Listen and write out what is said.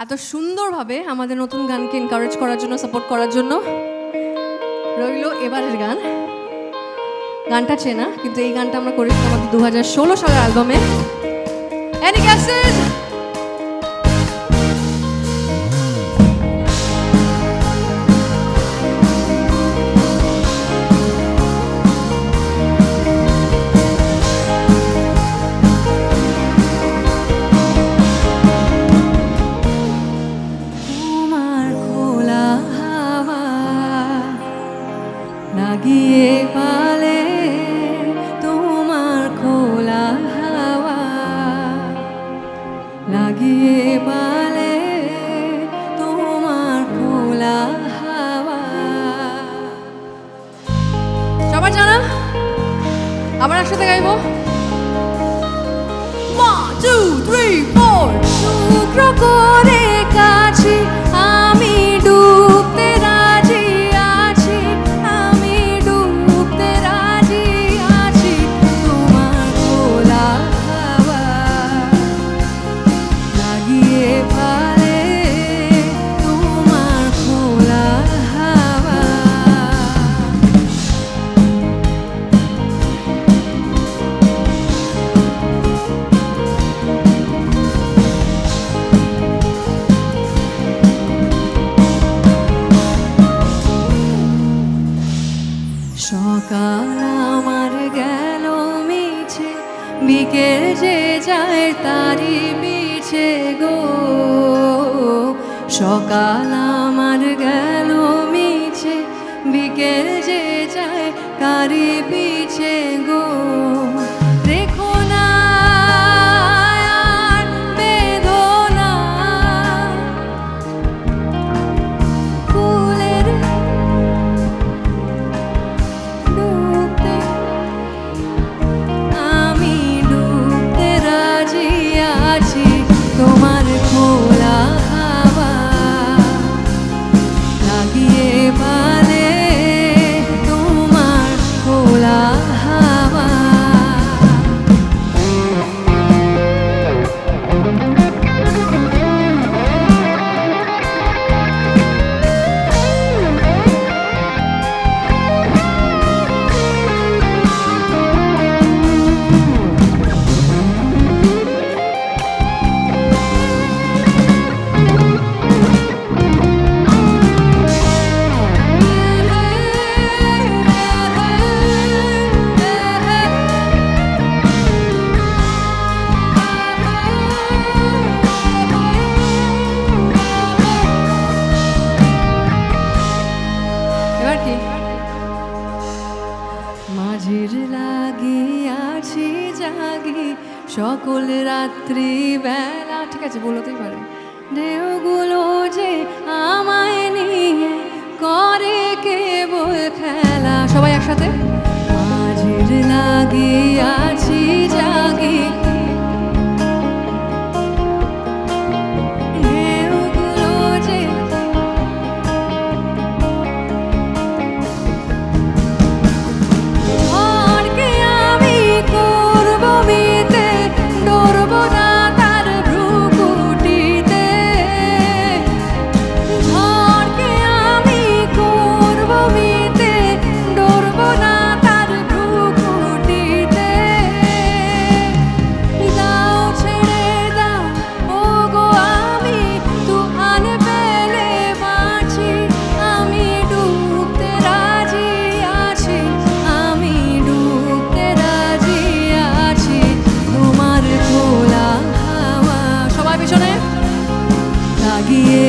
এত সুন্দরভাবে আমাদের নতুন গানকে এনকারেজ করার জন্য, সাপোর্ট করার জন্য রইল এবারের গান। গানটা চেনা, কিন্তু এই গানটা আমরা করেছি আমাদের 2016 সালের অ্যালবামে। এনি গ্যাসেস লাগিয়ে পালে তোমার খোলা হাওয়া, লাগিয়ে পালে তোমার খোলা হাওয়া। সবার জানা? আবার একসাথে গাইবো। 1 2 3 4 টুকরো করে কাছে আমি ডুবতে রাজি আছি, আমি ডুবতে রাজি আছি তোমার খোলা হাওয়া, লাগিয়ে পালে তোমার খোলা হাওয়া। সকাল আমার গেল মিছে, বিকেল যে যায় তারি পিছে গো। সকাল আমার গেল মিছে, বিকেল যে যায় তারি পিছে গো। দেখো না আর বেদনা, ফুলের তোমার খোলা হাওয়া, লাগিয়ে পালে তোমার খোলা হাওয়া। মাঝের লাগিয়াছি জাগি সকল রাত্রি বেলা, ঠিক আছে বলতেই পারে। ঢেউগুলো যে আমায় নিয়ে করে কেবল খেলা, সবাই একসাথে। মাঝের লাগিয়াছি জাগি লাগিয়ে